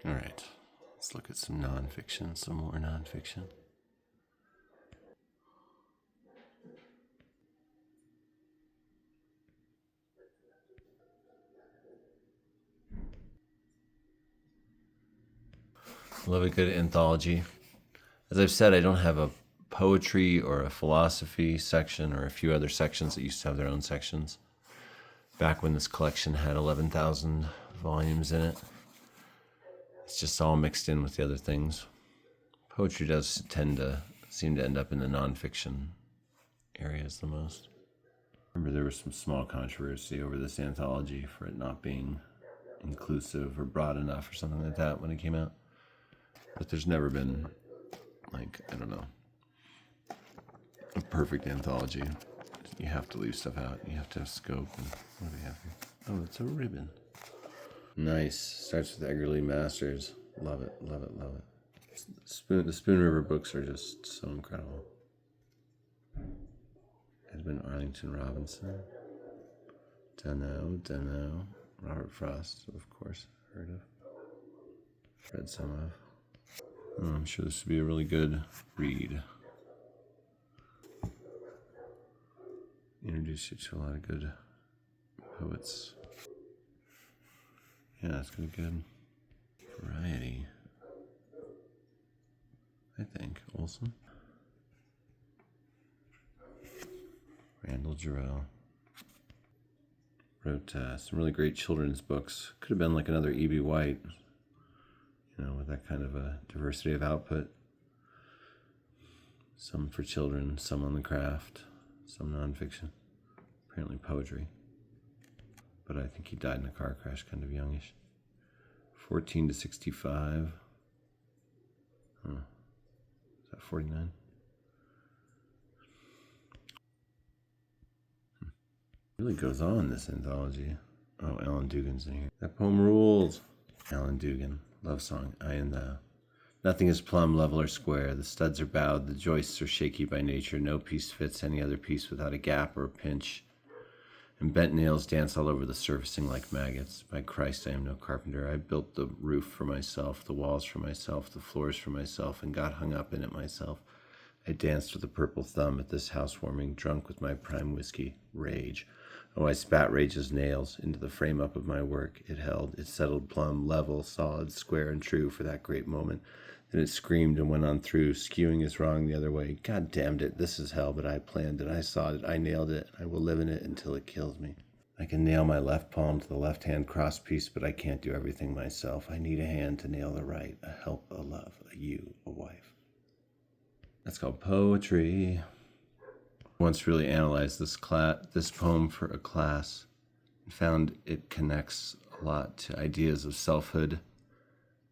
All right, let's look at some nonfiction, some more nonfiction. Love a good anthology. As I've said, I don't have a poetry or a philosophy section or a few other sections that used to have their own sections. Back when this collection had 11,000 volumes in it. It's just all mixed in with the other things. Poetry does tend to seem to end up in the nonfiction areas the most. Remember, there was some small controversy over this anthology for it not being inclusive or broad enough or something like that when it came out. But there's never been, like, I don't know, a perfect anthology. You have to leave stuff out. You have to have scope. And what do we have here? Oh, it's a ribbon. Nice. Starts with Eggerly Masters. Love it, love it, love it. The Spoon River books are just so incredible. Edmund Arlington Robinson. Dunno. Robert Frost, of course, heard of. Read some of. Oh, I'm sure this would be a really good read. Introduce you to a lot of good poets. Yeah, it's gonna be good variety. I think. Olson. Randall Jarrell. Wrote some really great children's books. Could have been like another E.B. White, with that kind of a diversity of output. Some for children, some on the craft, some nonfiction. Apparently poetry. But I think he died in a car crash kind of youngish. 14 to 65. Huh. Is that 49? Really goes on, this anthology. Oh, Alan Dugan's in here. That poem rules. Alan Dugan, love song, I and Thou. Nothing is plumb, level, or square. The studs are bowed, the joists are shaky by nature. No piece fits any other piece without a gap or a pinch. And bent nails dance all over the surfacing like maggots. By Christ, I am no carpenter. I built the roof for myself, the walls for myself, the floors for myself, and got hung up in it myself. I danced with a purple thumb at this housewarming, drunk with my prime whiskey, rage. Oh, I spat rage's nails into the frame-up of my work. It held, it settled plumb, level, solid, square, and true for that great moment. Then it screamed and went on through, skewing is wrong the other way. God damned it, this is hell, but I planned it, I sawed it, I nailed it. I will live in it until it kills me. I can nail my left palm to the left-hand crosspiece, but I can't do everything myself. I need a hand to nail the right, a help, a love, a you, a wife. That's called poetry. Once really analyzed this poem for a class and found it connects a lot to ideas of selfhood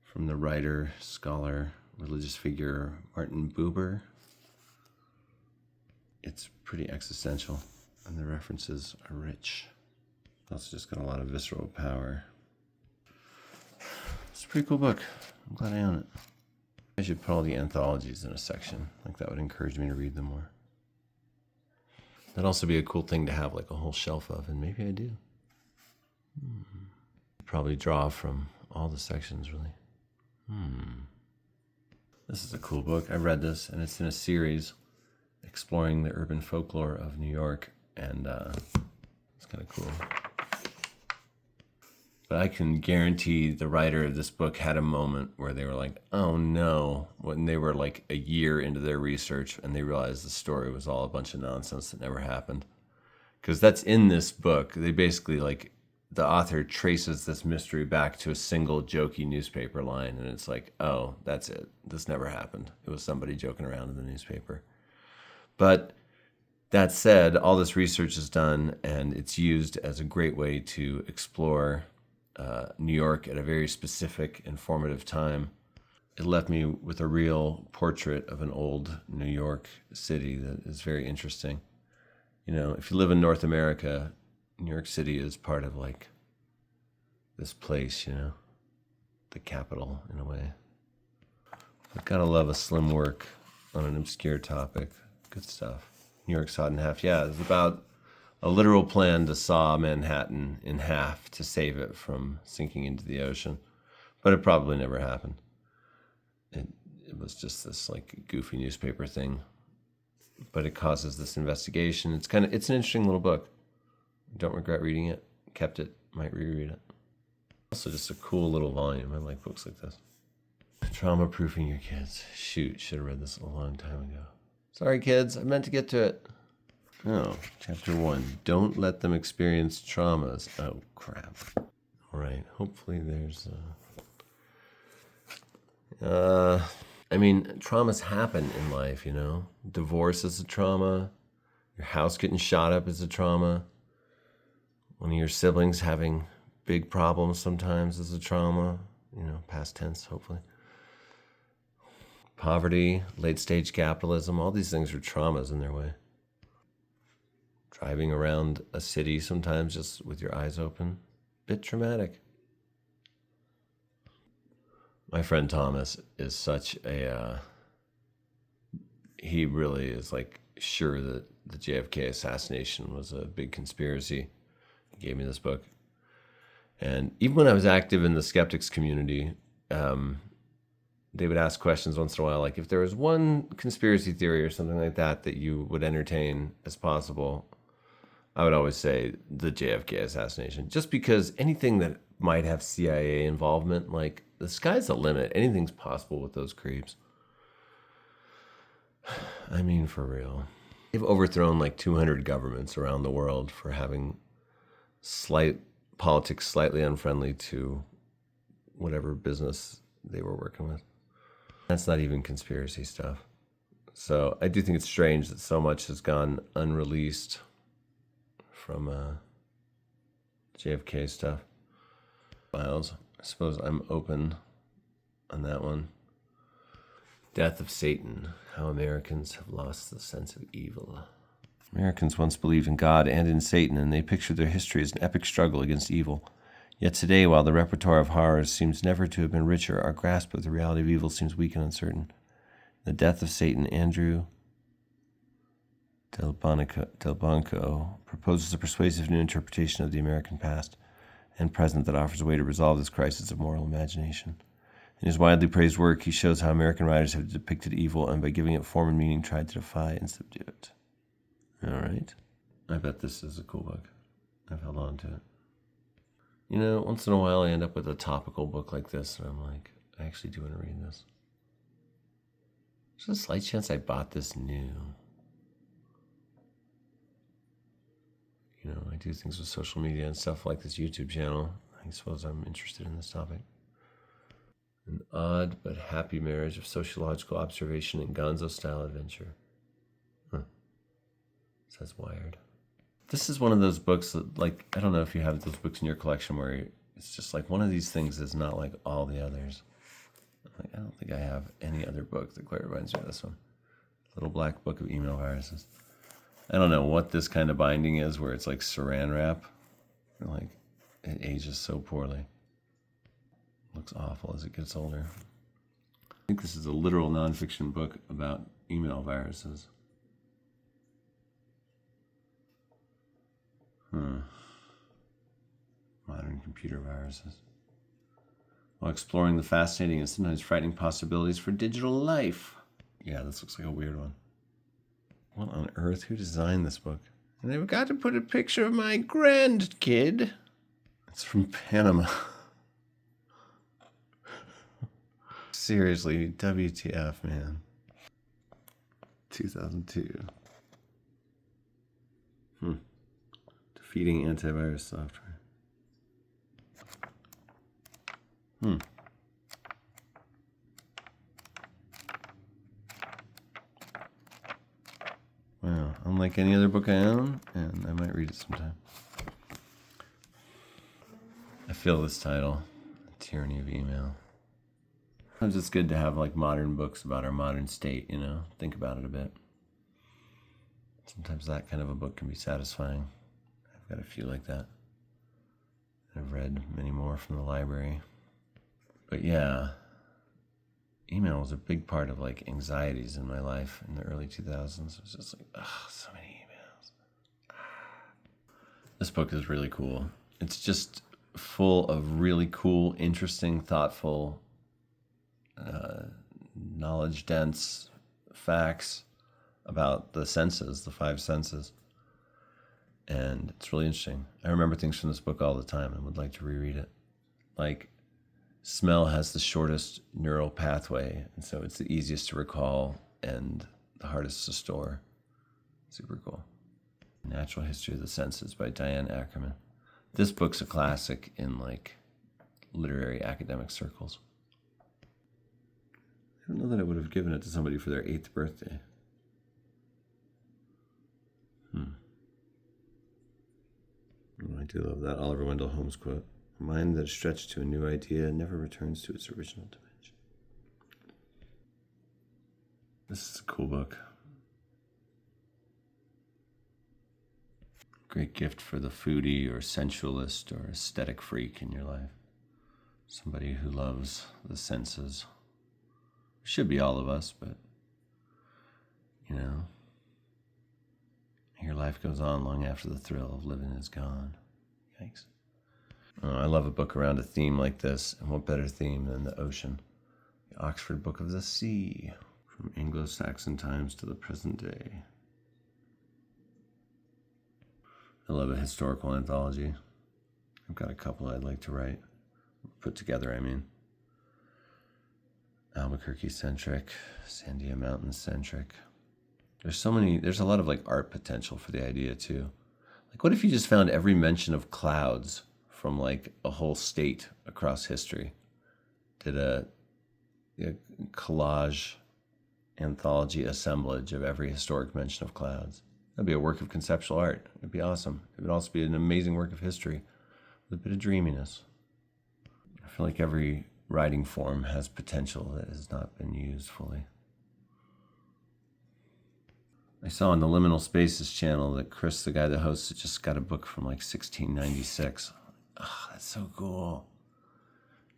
from the writer, scholar, religious figure Martin Buber. It's pretty existential, and the references are rich. It's also just got a lot of visceral power. It's a pretty cool book. I'm glad I own it. I should put all the anthologies in a section. Like, that would encourage me to read them more. That'd also be a cool thing to have like a whole shelf of, and maybe I do. Probably draw from all the sections, really. This is a cool book. I read this, and it's in a series exploring the urban folklore of New York, and it's kind of cool. But I can guarantee the writer of this book had a moment where they were like, oh no, when they were like a year into their research and they realized the story was all a bunch of nonsense that never happened. Because that's in this book. They basically, like, the author traces this mystery back to a single jokey newspaper line, and it's like, oh, that's it. This never happened. It was somebody joking around in the newspaper. But that said, all this research is done, and it's used as a great way to explore New York at a very specific, informative time. It left me with a real portrait of an old New York city that is very interesting. If you live in North America, New York City is part of like this place, the capital in a way. I've got to love a slim work on an obscure topic. Good stuff. New York Sawed in Half. Yeah, it's about a literal plan to saw Manhattan in half to save it from sinking into the ocean. But it probably never happened. It was just this like goofy newspaper thing. But it causes this investigation. It's an interesting little book. Don't regret reading it. Kept it. Might reread it. Also just a cool little volume. I like books like this. Trauma proofing your kids. Shoot, should have read this a long time ago. Sorry kids, I meant to get to it. Oh, chapter 1. Don't let them experience traumas. Oh, crap. All right, hopefully there's... traumas happen in life, you know? Divorce is a trauma. Your house getting shot up is a trauma. One of your siblings having big problems sometimes is a trauma. You know, past tense, hopefully. Poverty, late-stage capitalism, all these things are traumas in their way. Driving around a city sometimes just with your eyes open, bit traumatic. My friend Thomas is such a... he really is like sure that the JFK assassination was a big conspiracy. He gave me this book. And even when I was active in the skeptics community, they would ask questions once in a while, like if there was one conspiracy theory or something like that that you would entertain as possible, I would always say the JFK assassination, just because anything that might have CIA involvement, like the sky's the limit. Anything's possible with those creeps. I mean, for real. They've overthrown like 200 governments around the world for having politics slightly unfriendly to whatever business they were working with. That's not even conspiracy stuff. So I do think it's strange that so much has gone unreleased from JFK stuff. Files. I suppose I'm open on that one. Death of Satan. How Americans have lost the sense of evil. Americans once believed in God and in Satan, and they pictured their history as an epic struggle against evil. Yet today, while the repertoire of horrors seems never to have been richer, our grasp of the reality of evil seems weak and uncertain. The Death of Satan, Andrew Delbanco proposes a persuasive new interpretation of the American past and present that offers a way to resolve this crisis of moral imagination. In his widely praised work, he shows how American writers have depicted evil and by giving it form and meaning tried to defy and subdue it. All right. I bet this is a cool book. I've held on to it. You know, once in a while I end up with a topical book like this, and I'm like, I actually do want to read this. There's a slight chance I bought this new. You know, I do things with social media and stuff like this YouTube channel. I suppose I'm interested in this topic. An odd but happy marriage of sociological observation and gonzo-style adventure. Says Wired. This is one of those books that, like, I don't know if you have those books in your collection where it's just like one of these things is not like all the others. Like, I don't think I have any other book that quite reminds me of this one. Little Black Book of Email Viruses. I don't know what this kind of binding is where it's like saran wrap. Like, it ages so poorly. Looks awful as it gets older. I think this is a literal nonfiction book about email viruses. Modern computer viruses. While exploring the fascinating and sometimes frightening possibilities for digital life. Yeah, this looks like a weird one. What on earth? Who designed this book? And they've got to put a picture of my grandkid. It's from Panama. Seriously, WTF, man. 2002. Defeating antivirus software. Wow, unlike any other book I own, and I might read it sometime. I feel this title, The Tyranny of Email. Sometimes it's good to have like modern books about our modern state, you know, think about it a bit. Sometimes that kind of a book can be satisfying. I've got a few like that. I've read many more from the library. But yeah, email was a big part of like anxieties in my life in the early 2000s. It was just like, so many emails. This book is really cool. It's just full of really cool, interesting, thoughtful, knowledge-dense facts about the senses, the five senses. And it's really interesting. I remember things from this book all the time and would like to reread it. Like, smell has the shortest neural pathway, and so it's the easiest to recall and the hardest to store. Super cool. Natural History of the Senses by Diane Ackerman. This book's a classic in like literary academic circles. I don't know that I would have given it to somebody for their 8th birthday. Oh, I do love that Oliver Wendell Holmes quote. A mind that is stretched to a new idea never returns to its original dimension. This is a cool book. Great gift for the foodie or sensualist or aesthetic freak in your life. Somebody who loves the senses. Should be all of us, but, you know, your life goes on long after the thrill of living is gone. Yikes. I love a book around a theme like this, and what better theme than the ocean? The Oxford Book of the Sea, from Anglo-Saxon times to the present day. I love a historical anthology. I've got a couple I'd like to write. Put together, I mean. Albuquerque-centric, Sandia Mountain-centric. There's a lot of like art potential for the idea too. Like, what if you just found every mention of clouds from like a whole state across history? Did a collage anthology assemblage of every historic mention of clouds. That'd be a work of conceptual art. It'd be awesome. It would also be an amazing work of history with a bit of dreaminess. I feel like every writing form has potential that has not been used fully. I saw on the Liminal Spaces channel that Chris, the guy that hosts it, just got a book from like 1696. Oh, that's so cool.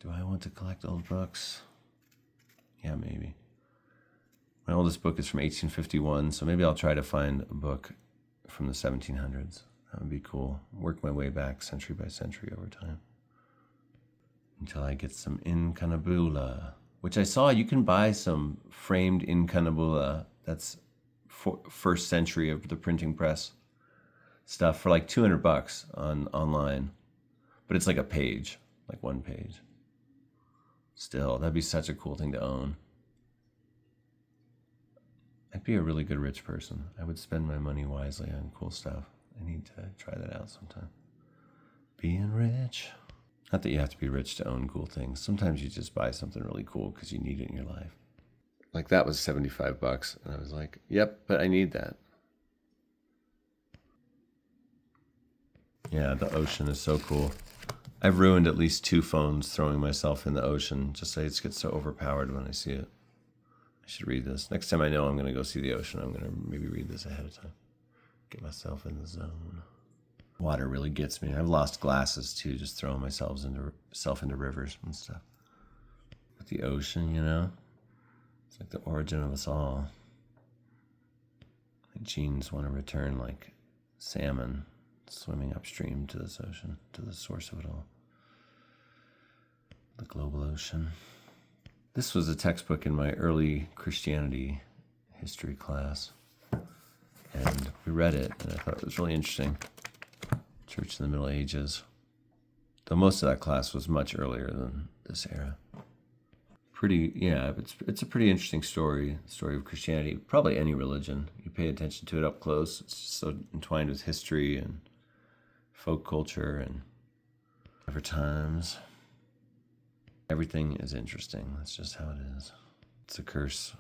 Do I want to collect old books? Yeah, maybe. My oldest book is from 1851, so maybe I'll try to find a book from the 1700s. That would be cool. Work my way back century by century over time. Until I get some Incanabula, which I saw you can buy some framed Incanabula. That's first century of the printing press stuff for like $200 online. But it's like a page, like one page. Still, that'd be such a cool thing to own. I'd be a really good rich person. I would spend my money wisely on cool stuff. I need to try that out sometime. Being rich. Not that you have to be rich to own cool things. Sometimes you just buy something really cool because you need it in your life. Like that was $75, and I was like, yep, but I need that. Yeah, the ocean is so cool. I've ruined at least 2 phones throwing myself in the ocean. Just I just get so overpowered when I see it. I should read this. Next time I know I'm going to go see the ocean, I'm going to maybe read this ahead of time. Get myself in the zone. Water really gets me. I've lost glasses too, just throwing myself into rivers and stuff. But the ocean, you know, it's like the origin of us all. My genes want to return like salmon swimming upstream to this ocean, to the source of it all. The global ocean. This was a textbook in my early Christianity history class, and we read it, and I thought it was really interesting. Church in the Middle Ages. Though most of that class was much earlier than this era. It's a pretty interesting story of Christianity. Probably any religion. You pay attention to it up close. It's just so entwined with history and folk culture and ever times. Everything is interesting. That's just how it is. It's a curse,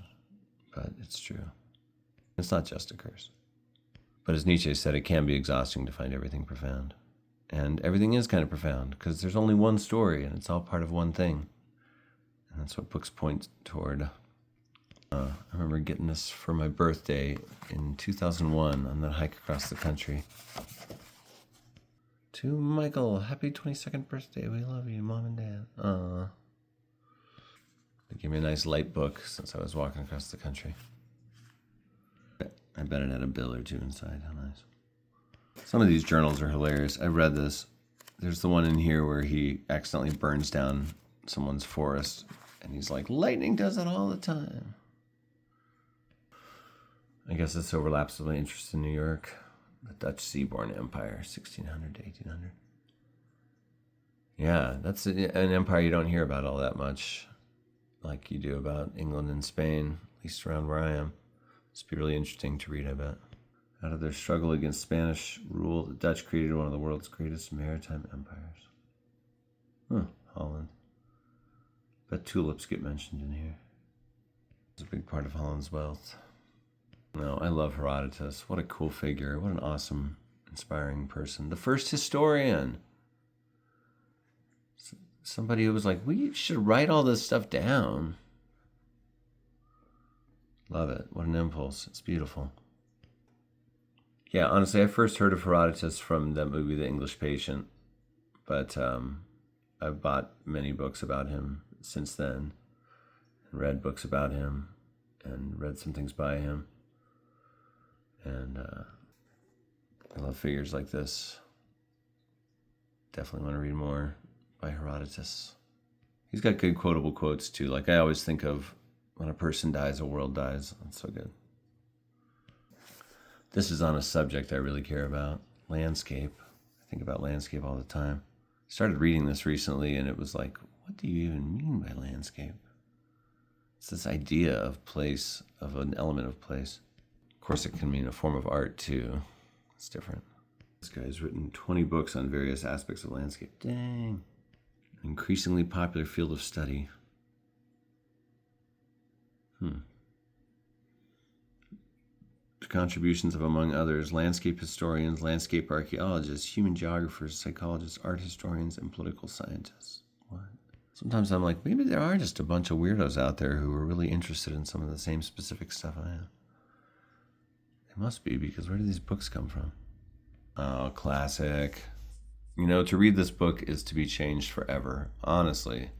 but it's true. It's not just a curse. But as Nietzsche said, it can be exhausting to find everything profound. And everything is kind of profound, because there's only one story, and it's all part of one thing. And that's what books point toward. I remember getting this for my birthday in 2001 on that hike across the country. To Michael, happy 22nd birthday. We love you, Mom and Dad. They gave me a nice light book since I was walking across the country. I bet it had a bill or two inside. How nice. Some of these journals are hilarious. I read this There's the one in here where he accidentally burns down someone's forest, and he's like, lightning does it all the time. I guess this overlaps with my interest in New York. The Dutch Seaborne Empire, 1600 to 1800. Yeah, that's an empire you don't hear about all that much, like you do about England and Spain, at least around where I am. It's be really interesting to read, I bet. Out of their struggle against Spanish rule, the Dutch created one of the world's greatest maritime empires. Holland. But tulips get mentioned in here. It's a big part of Holland's wealth. No, I love Herodotus. What a cool figure. What an awesome, inspiring person. The first historian. Somebody who was like, we should write all this stuff down. Love it. What an impulse. It's beautiful. Yeah, honestly, I first heard of Herodotus from that movie, The English Patient. But I've bought many books about him since then. And read books about him. And read some things by him. And I love figures like this. Definitely want to read more by Herodotus. He's got good quotable quotes too. Like I always think of, when a person dies, a world dies. That's so good. This is on a subject I really care about, landscape. I think about landscape all the time. I started reading this recently and it was like, what do you even mean by landscape? It's this idea of place, of an element of place. Of course, it can mean a form of art too. It's different. This guy's written 20 books on various aspects of landscape. Dang. Increasingly popular field of study. Contributions of, among others, landscape historians, landscape archaeologists, human geographers, psychologists, art historians, and political scientists. What? Sometimes I'm like, maybe there are just a bunch of weirdos out there who are really interested in some of the same specific stuff I am. They must be, because where do these books come from? Oh, classic. You know, to read this book is to be changed forever. Honestly,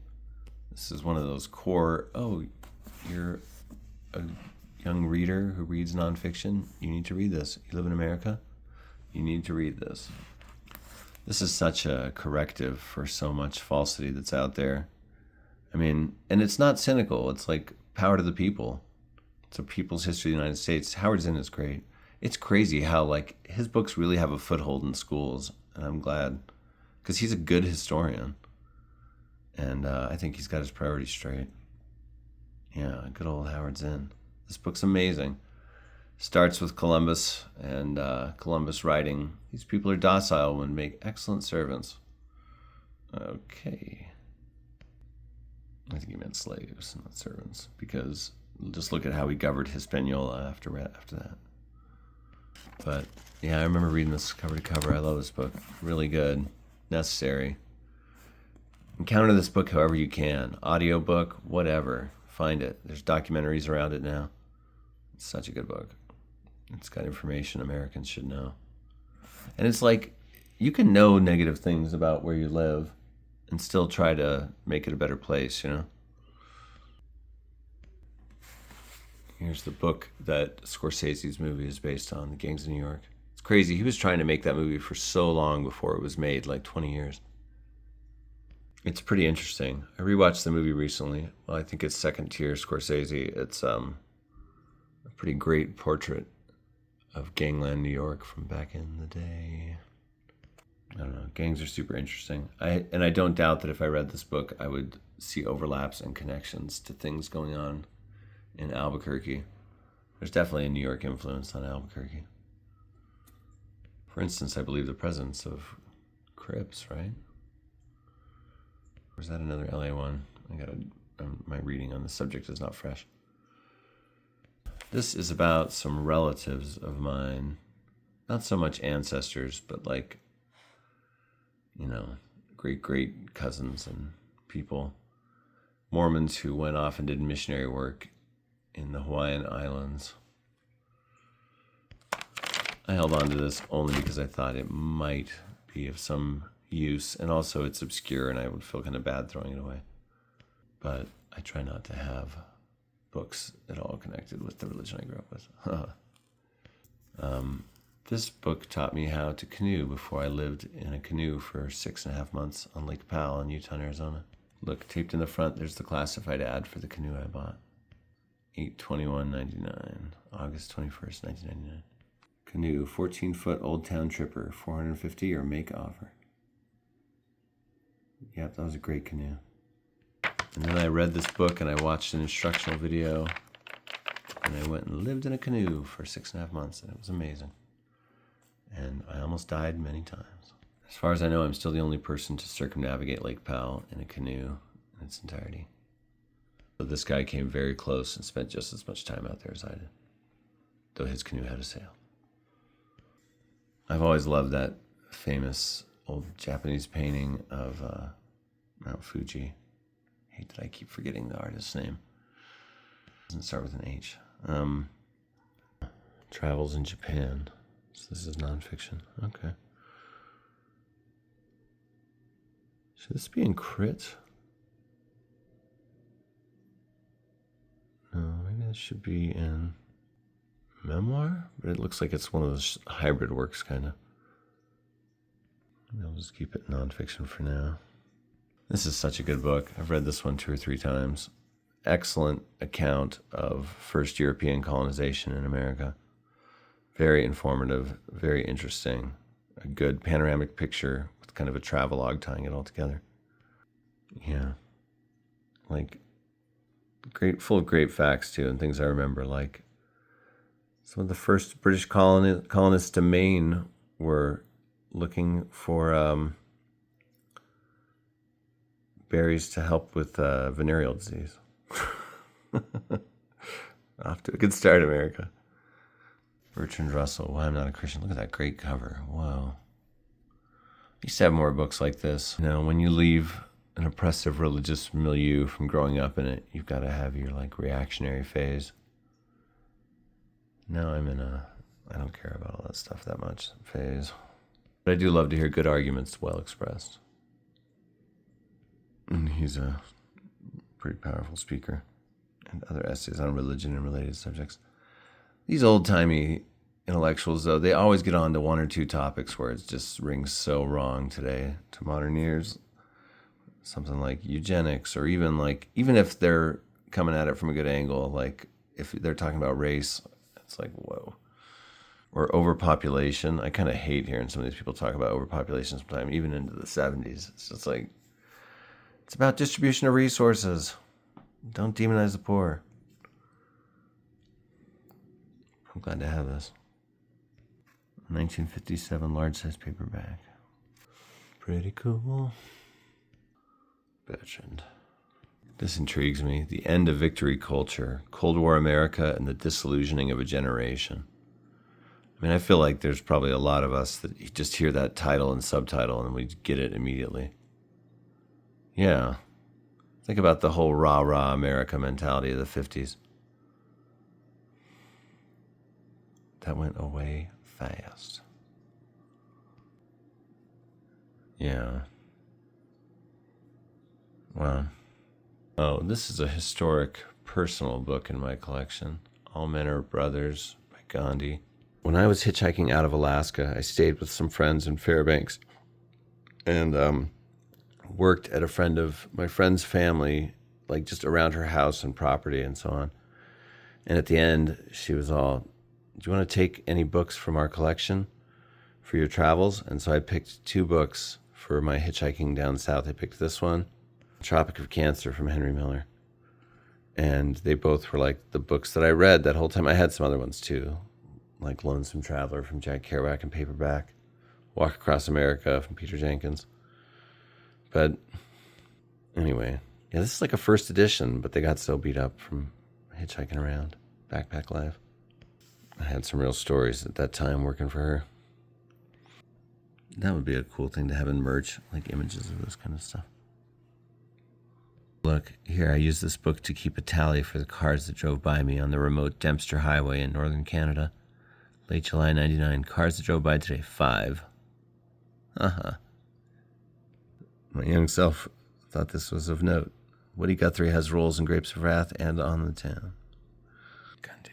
this is one of those core, you're a young reader who reads nonfiction, you need to read this. You live in America, you need to read this. This is such a corrective for so much falsity that's out there. I mean, and it's not cynical. It's like Power to the People. It's a people's history of the United States. Howard Zinn is great. It's crazy how, like, his books really have a foothold in schools, and I'm glad, because he's a good historian, and I think he's got his priorities straight. Yeah, good old Howard Zinn. This book's amazing. Starts with Columbus and Columbus writing, "These people are docile and make excellent servants." Okay. I think he meant slaves, not servants, because just look at how he governed Hispaniola after that. But yeah, I remember reading this cover to cover. I love this book. Really good. Necessary. Encounter this book however you can. Audiobook, whatever. Find it. There's documentaries around it now. It's such a good book. It's got information Americans should know. And it's like, you can know negative things about where you live and still try to make it a better place, you know? Here's the book that Scorsese's movie is based on, The Gangs of New York. It's crazy. He was trying to make that movie for so long before it was made, like 20 years. It's pretty interesting. I rewatched the movie recently. Well, I think it's second tier Scorsese. It's a pretty great portrait of gangland New York from back in the day. I don't know. Gangs are super interesting. I don't doubt that if I read this book, I would see overlaps and connections to things going on in Albuquerque. There's definitely a New York influence on Albuquerque. For instance, I believe the presence of Crips, right? Or is that another LA one? My reading on the subject is not fresh. This is about some relatives of mine. Not so much ancestors, but like, you know, great cousins and people. Mormons who went off and did missionary work in the Hawaiian Islands. I held on to this only because I thought it might be of some use, and also it's obscure and I would feel kind of bad throwing it away. But I try not to have books at all connected with the religion I grew up with. This book taught me how to canoe before I lived in a canoe for 6.5 months on Lake Powell in Utah and Arizona. Look, taped in the front, there's the classified ad for the canoe I bought. 8/21/99, August 21st, 1999. Canoe, 14-foot Old Town Tripper, 450 or make offer. Yep, that was a great canoe. And then I read this book and I watched an instructional video and I went and lived in a canoe for 6.5 months and it was amazing. And I almost died many times. As far as I know, I'm still the only person to circumnavigate Lake Powell in a canoe in its entirety. But this guy came very close and spent just as much time out there as I did, though his canoe had a sail. I've always loved that famous old Japanese painting of Mount Fuji. I hate that I keep forgetting the artist's name. It doesn't start with an H. Travels in Japan. So this is nonfiction. Okay. Should this be in crit? No, maybe it should be in memoir, but it looks like it's one of those hybrid works, kind of. I'll just keep it nonfiction for now. This is such a good book. I've read this one 2 or 3 times. Excellent account of first European colonization in America. Very informative, very interesting. A good panoramic picture with kind of a travelogue tying it all together. Yeah. Like, great, full of great facts too, and things I remember, like some of the first British colonists to Maine were looking for berries to help with venereal disease. Off to a good start, America. Bertrand Russell, Why I'm Not a Christian. Look at that great cover. Whoa. I used to have more books like this. You know, when you leave an oppressive religious milieu from growing up in it, you've got to have your like reactionary phase. Now I'm in a I don't care about all that stuff that much phase. But I do love to hear good arguments well expressed. And he's a pretty powerful speaker. And other essays on religion and related subjects. These old-timey intellectuals, though, they always get on to 1 or 2 topics where it just rings so wrong today to modern ears. Something like eugenics, or even if they're coming at it from a good angle, like if they're talking about race, it's like, whoa. Or overpopulation. I kind of hate hearing some of these people talk about overpopulation sometimes, even into the 70s. It's just like, it's about distribution of resources. Don't demonize the poor. I'm glad to have this. 1957 large-size paperback. Pretty cool. Bertrand. This intrigues me. The End of Victory Culture, Cold War America, and the Disillusioning of a Generation. I mean, I feel like there's probably a lot of us that just hear that title and subtitle and we get it immediately. Yeah. Think about the whole rah-rah America mentality of the 50s. That went away fast. Yeah. Wow. Oh, this is a historic, personal book in my collection. All Men Are Brothers by Gandhi. When I was hitchhiking out of Alaska, I stayed with some friends in Fairbanks and worked at a friend of my friend's family, like just around her house and property and so on. And at the end, she was all, do you want to take any books from our collection for your travels? And so I picked 2 books for my hitchhiking down south. I picked this one, Tropic of Cancer from Henry Miller. And they both were like the books that I read that whole time. I had some other ones too, like Lonesome Traveler from Jack Kerouac in paperback, Walk Across America from Peter Jenkins. But anyway, yeah, this is like a first edition, but they got so beat up from hitchhiking around, backpack life. I had some real stories at that time working for her. That would be a cool thing to have in merch, like images of this kind of stuff. Look, here, I used this book to keep a tally for the cars that drove by me on the remote Dempster Highway in northern Canada. Late July 99, cars that drove by today, 5. My young self thought this was of note. Woody Guthrie has roles in Grapes of Wrath and On the Town. Gandhi.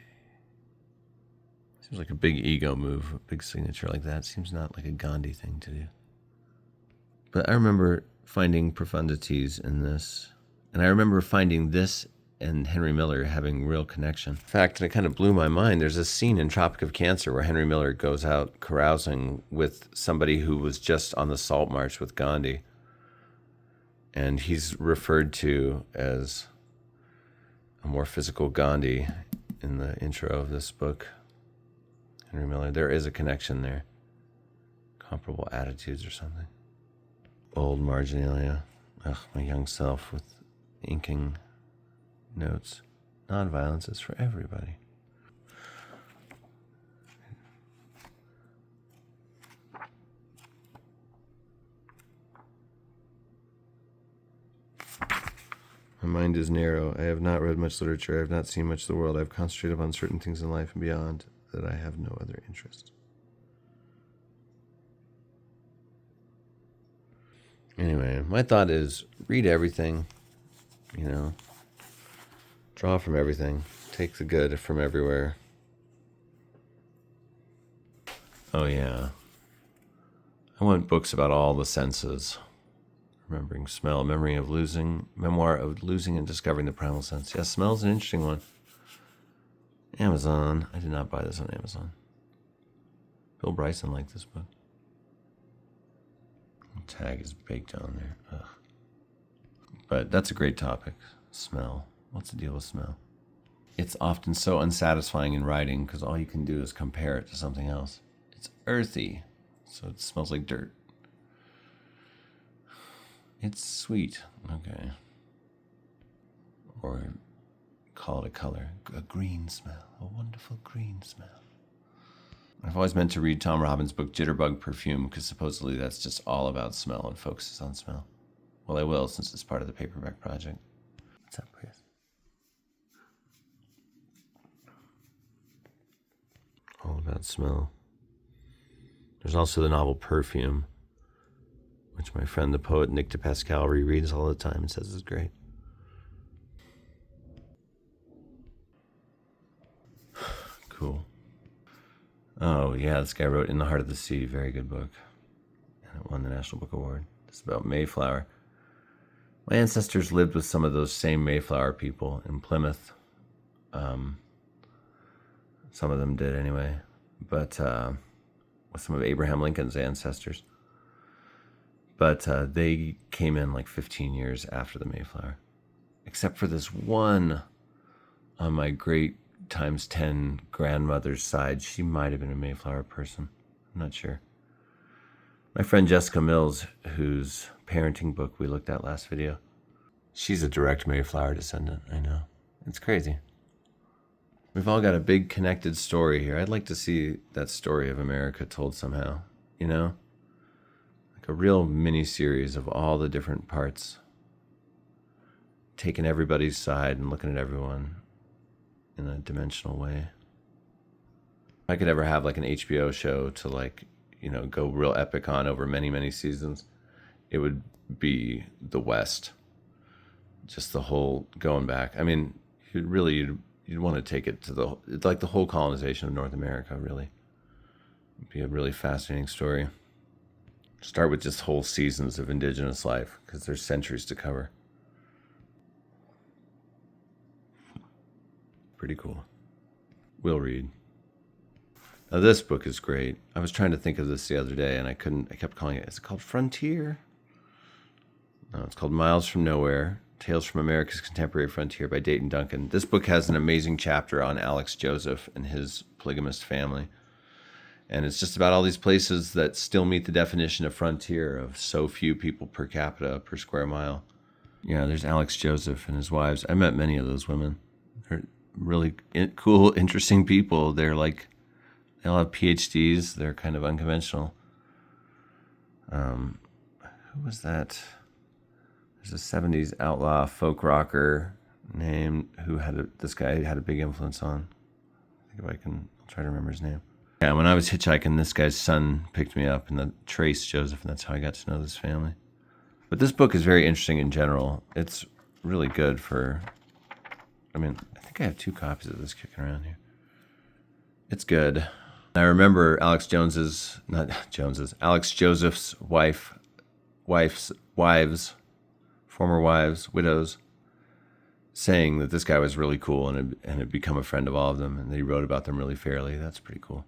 Seems like a big ego move, a big signature like that. Seems not like a Gandhi thing to do. But I remember finding profundities in this. And I remember finding this and Henry Miller having real connection. In fact, it kind of blew my mind. There's a scene in Tropic of Cancer where Henry Miller goes out carousing with somebody who was just on the Salt March with Gandhi. And he's referred to as a more physical Gandhi in the intro of this book. Henry Miller, there is a connection there. Comparable attitudes or something. Old marginalia. Ugh, my young self with inking notes. Nonviolence is for everybody. My mind is narrow. I have not read much literature. I have not seen much of the world. I have concentrated upon certain things in life and beyond that I have no other interest. Anyway, my thought is read everything, draw from everything, take the good from everywhere. Oh yeah, I want books about all the senses. Remembering smell, memoir of losing and discovering the primal sense. Yeah, smell's an interesting one. Amazon. I did not buy this on Amazon. Bill Bryson liked this book. The tag is baked on there. Ugh. But that's a great topic. Smell. What's the deal with smell? It's often so unsatisfying in writing because all you can do is compare it to something else. It's earthy, so it smells like dirt. It's sweet. Okay. Or call it a color. A green smell. A wonderful green smell. I've always meant to read Tom Robbins' book Jitterbug Perfume because supposedly that's just all about smell and focuses on smell. Well, I will since it's part of the paperback project. What's up, Chris? All about smell. There's also the novel Perfume, which my friend the poet Nick DePascal rereads all the time and says is great. Cool. Oh yeah, this guy wrote In the Heart of the Sea, very good book. And it won the National Book Award. It's about Mayflower. My ancestors lived with some of those same Mayflower people in Plymouth. Some of them did anyway. But with some of Abraham Lincoln's ancestors. But they came in like 15 years after the Mayflower. Except for this one on my great times 10 grandmother's side. She might have been a Mayflower person. I'm not sure. My friend Jessica Mills, whose parenting book we looked at last video, she's a direct Mayflower descendant, I know. It's crazy. We've all got a big connected story here. I'd like to see that story of America told somehow, Like a real mini-series of all the different parts. Taking everybody's side and looking at everyone in a dimensional way. If I could ever have like an HBO show to go real epic on over many, many seasons, it would be the West. Just the whole going back. I mean, you'd want to take it to the whole colonization of North America, really. It'd be a really fascinating story. Start with just whole seasons of indigenous life, because there's centuries to cover. Pretty cool. We'll read. Now this book is great. I was trying to think of this the other day and I kept calling it, is it called Frontier? No, it's called Miles from Nowhere, Tales from America's Contemporary Frontier by Dayton Duncan. This book has an amazing chapter on Alex Joseph and his polygamist family. And it's just about all these places that still meet the definition of frontier of so few people per capita per square mile. Yeah, there's Alex Joseph and his wives. I met many of those women. They're really cool, interesting people. They all have PhDs. They're kind of unconventional. Who was that? There's a 70s outlaw folk rocker named this guy had a big influence on. I'll try to remember his name. Yeah, when I was hitchhiking, this guy's son picked me up and traced Joseph, and that's how I got to know this family. But this book is very interesting in general. It's really good I think I have 2 copies of this kicking around here. It's good. I remember Alex Joseph's wives, former wives, widows, saying that this guy was really cool and had become a friend of all of them, and that he wrote about them really fairly. That's pretty cool.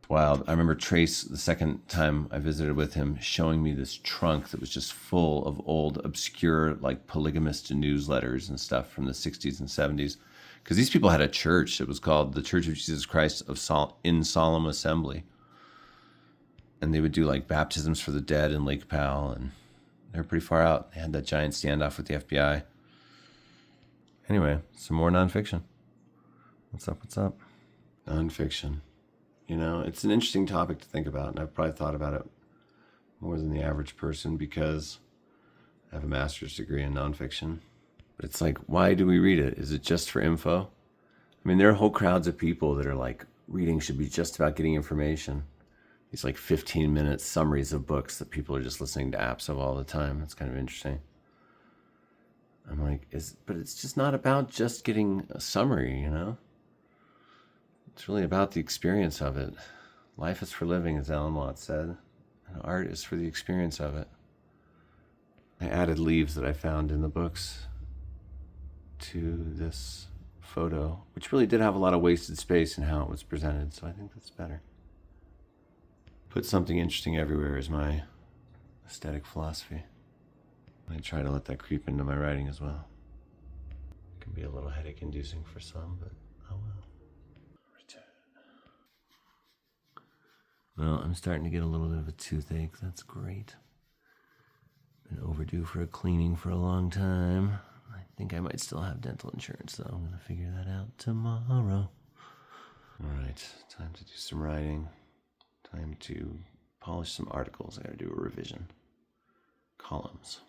Wild. I remember Trace, the second time I visited with him, showing me this trunk that was just full of old, obscure, like polygamist newsletters and stuff from the 60s and 70s. Because these people had a church that was called the Church of Jesus Christ in Solemn Assembly. And they would do like baptisms for the dead in Lake Powell, and they were pretty far out. They had that giant standoff with the FBI. Anyway, some more nonfiction. What's up? Nonfiction. You know, it's an interesting topic to think about, and I've probably thought about it more than the average person because I have a master's degree in nonfiction. But it's like, why do we read it? Is it just for info? I mean, there are whole crowds of people that are like, reading should be just about getting information. These like 15-minute summaries of books that people are just listening to apps of all the time. That's kind of interesting. I'm like, but it's just not about just getting a summary, you know? It's really about the experience of it. Life is for living, as Alan Watts said, and art is for the experience of it. I added leaves that I found in the books to this photo, which really did have a lot of wasted space in how it was presented, so I think that's better. Put something interesting everywhere is my aesthetic philosophy. I try to let that creep into my writing as well. It can be a little headache-inducing for some, but oh well. Well, I'm starting to get a little bit of a toothache. That's great. Been overdue for a cleaning for a long time. I think I might still have dental insurance, though. I'm going to figure that out tomorrow. All right, time to do some writing. Time to polish some articles. I got to do a revision. Columns.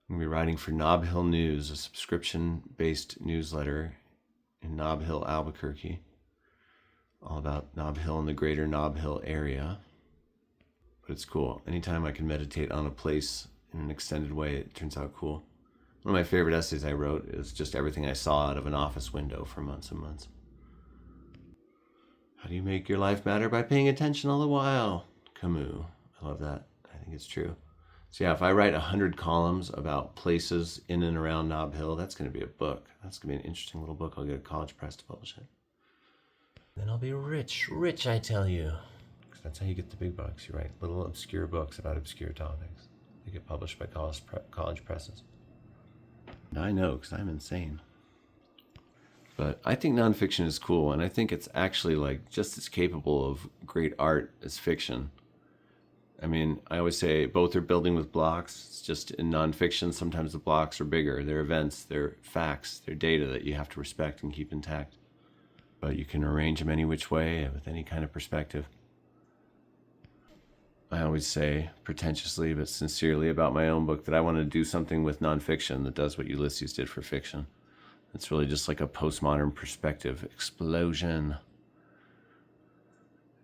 I'm going to be writing for Nob Hill News, a subscription-based newsletter in Nob Hill, Albuquerque. All about Nob Hill and the greater Nob Hill area. But it's cool. Anytime I can meditate on a place in an extended way, it turns out cool. One of my favorite essays I wrote is just everything I saw out of an office window for months and months. How do you make your life matter? By paying attention all the while. Camus. I love that. I think it's true. So yeah, if I write 100 columns about places in and around Nob Hill, that's going to be a book. That's going to be an interesting little book. I'll get a college press to publish it. Then I'll be rich, I tell you. Because that's how you get the big bucks. You write little obscure books about obscure topics. They get published by college presses. And I know, because I'm insane. But I think nonfiction is cool, and I think it's actually like just as capable of great art as fiction. I mean, I always say both are building with blocks. It's just in nonfiction, sometimes the blocks are bigger. They're events, they're facts, they're data that you have to respect and keep intact. But you can arrange them any which way with any kind of perspective. I always say, pretentiously but sincerely about my own book, that I want to do something with nonfiction that does what Ulysses did for fiction. It's really just like a postmodern perspective explosion.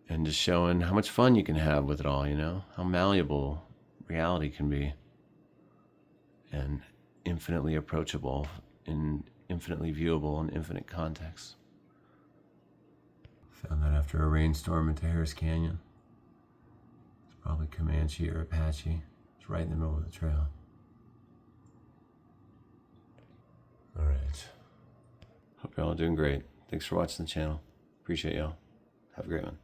And just showing how much fun you can have with it all, you know? How malleable reality can be. And infinitely approachable, and infinitely viewable in infinite contexts. Found that after a rainstorm into Harris Canyon. It's probably Comanche or Apache. It's right in the middle of the trail. All right. Hope y'all are doing great. Thanks for watching the channel. Appreciate y'all. Have a great one.